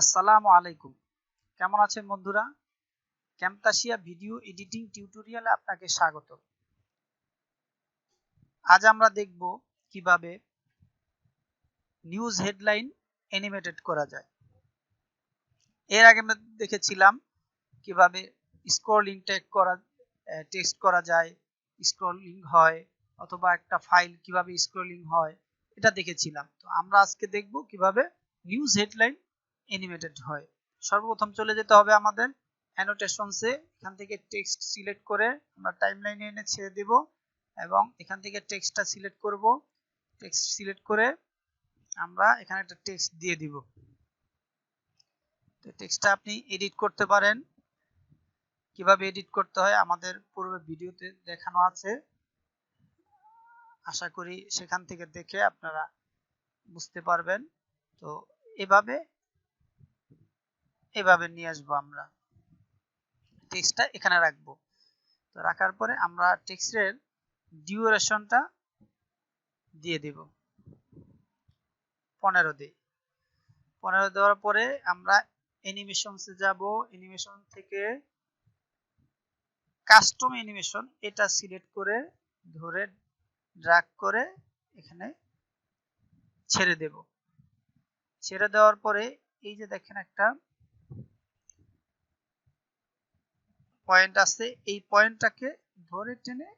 আসসালামু আলাইকুম। কেমন আছেন বন্ধুরা? ক্যামতাসিয়া ভিডিও এডিটিং টিউটোরিয়ালে আপনাকে স্বাগত। আজ আমরা দেখব কিভাবে নিউজ হেডলাইন অ্যানিমেটেড করা যায়। এর আগে আমরা দেখেছিলাম কিভাবে স্ক্রলিং টেক্সট করা যায়, স্ক্রলিং হয়, অথবা একটা ফাইল কিভাবে স্ক্রলিং হয়, এটা দেখেছিলাম। তো আমরা আজকে দেখব কিভাবে নিউজ হেডলাইন অ্যানিমেটেড হয়। সর্বপ্রথম চলে যেতে হবে আমাদের অ্যানোটেশনসে। এখান থেকে টেক্সট সিলেক্ট করে আমরা টাইমলাইনে এনে ছেড়ে দেব এবং এখান থেকে টেক্সটটা সিলেক্ট করব। টেক্সট সিলেক্ট করে আমরা এখানে একটা টেক্সট দিয়ে দিব। তো টেক্সটটা আপনি এডিট করতে পারেন। কিভাবে এডিট করতে হয় আমাদের পূর্বে ভিডিওতে দেখানো আছে। আশা করি সেখান থেকে দেখে আপনারা বুঝতে পারবেন। তো এভাবে নিয়ে আসবো আমরা। টেক্সটটা এখানে রাখবো। তো রাখার পরে আমরা টেক্সটের ডিউরেশনটা দিয়ে দেব 15 দিই। 15 দেওয়ার পরে আমরা অ্যানিমেশনসে যাব। অ্যানিমেশন থেকে কাস্টম অ্যানিমেশন এটা সিলেক্ট করে ধরে ড্র্যাগ করে এখানে ছেড়ে দেব। ছেড়ে দেওয়ার পরে এই যে দেখেন একটা পয়েন্ট আছে, এই পয়েন্টটাকে ধরে টেনে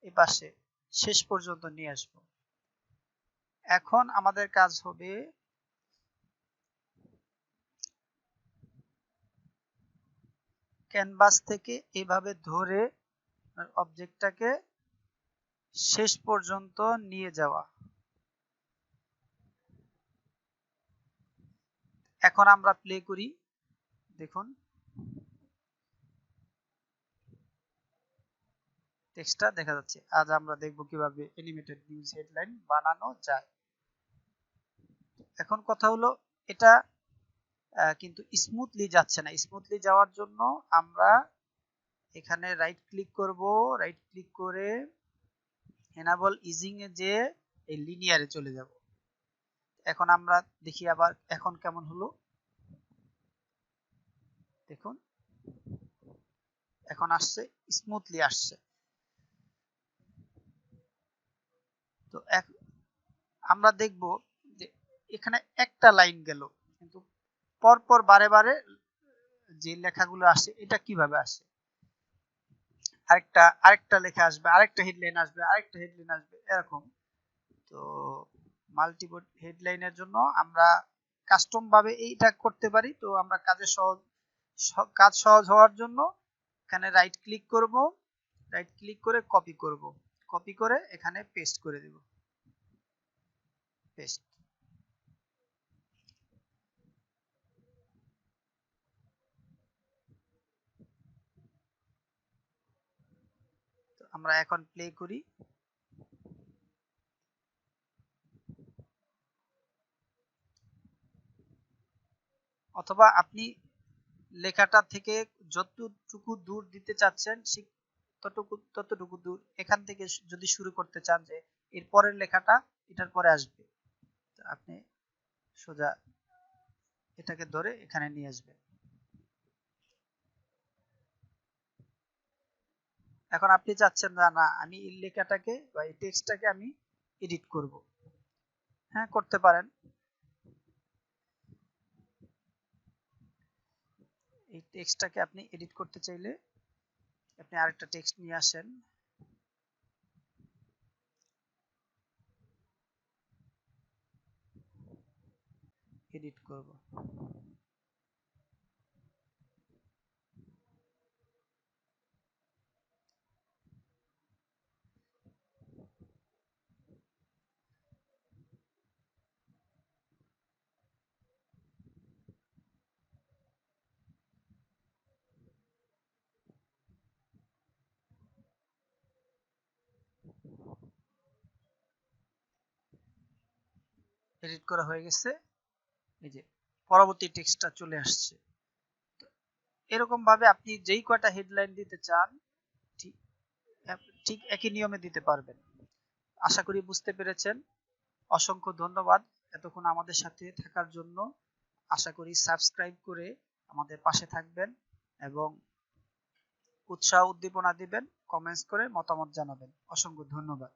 এই পাশে শেষ পর্যন্ত নিয়ে আসব। এখন আমাদের কাজ হবে ক্যানভাস থেকে এভাবে ধরে অবজেক্টটাকে শেষ পর্যন্ত নিয়ে যাওয়া। এখন আমরা প্লে করি, দেখুন টেক্সটটা দেখা যাচ্ছে। আজ আমরা দেখব কিভাবে অ্যানিমেটেড নিউজ হেডলাইন বানানো যায়। এখন কথা হলো এটা কিন্তু স্মুথলি যাচ্ছে না। স্মুথলি যাওয়ার জন্য আমরা এখানে রাইট ক্লিক করব। রাইট ক্লিক করে এনেবল ইজিং এ যে এই লিনিয়ারে চলে যাব। এখন আমরা দেখি আবার এখন কেমন হলো, দেখুন এখন আসছে, স্মুথলি আসছে। তো আমরা দেখব যে এখানে একটা লাইন গেল, কিন্তু পরপর বারে বারে যে লেখাগুলো আসে এটা কিভাবে আসে, আরেকটা লেখা আসবে, আরেকটা হেডলাইন আসবে, আরেকটা হেডলাইন আসবে, এরকম। তো মাল্টিপল হেডলাইনের জন্য আমরা কাস্টম ভাবে এইটা করতে পারি। তো আমরা কাজ সহজ হওয়ার জন্য এখানে রাইট ক্লিক করব। রাইট ক্লিক করে কপি করব। কপি করে এখানে পেস্ট করে দেব। পেস্ট। তো আমরা এখন প্লে করি। অথবা আপনি লেখাটা থেকে যতটুকু দূর দিতে চাচ্ছেন ততটুকু দূর এখান থেকে যদি শুরু করতে চান যে এর পরের লেখাটা এটার পরে আসবে, আপনি সোজা এটাকে ধরে এখানে নিয়ে আসবেন। এখন আপনি চাচ্ছেন না আমি এই লেখাটাকে বা এই টেক্সটটাকে আমি এডিট করব, হ্যাঁ করতে পারেন। এই টেক্সটটাকে আপনি এডিট করতে চাইলে আপনি আরেকটা টেক্সট নিয়ে আসেন, এডিট করব। এডিট করা হয়ে গেছে। এই যে পরবর্তী টেক্সটটা চলে আসছে। এরকম ভাবে আপনি যেই কয়টা হেডলাইন দিতে চান ঠিক ঠিক একই নিয়মে দিতে পারবেন। আশা করি বুঝতে পেরেছেন। অসংখ্য ধন্যবাদ এতক্ষণ আমাদের সাথে থাকার জন্য। আশা করি সাবস্ক্রাইব করে আমাদের পাশে থাকবেন এবং উৎসাহ উদ্দীপনা দিবেন, কমেন্টস করে মতামত জানাবেন। অসংখ্য ধন্যবাদ।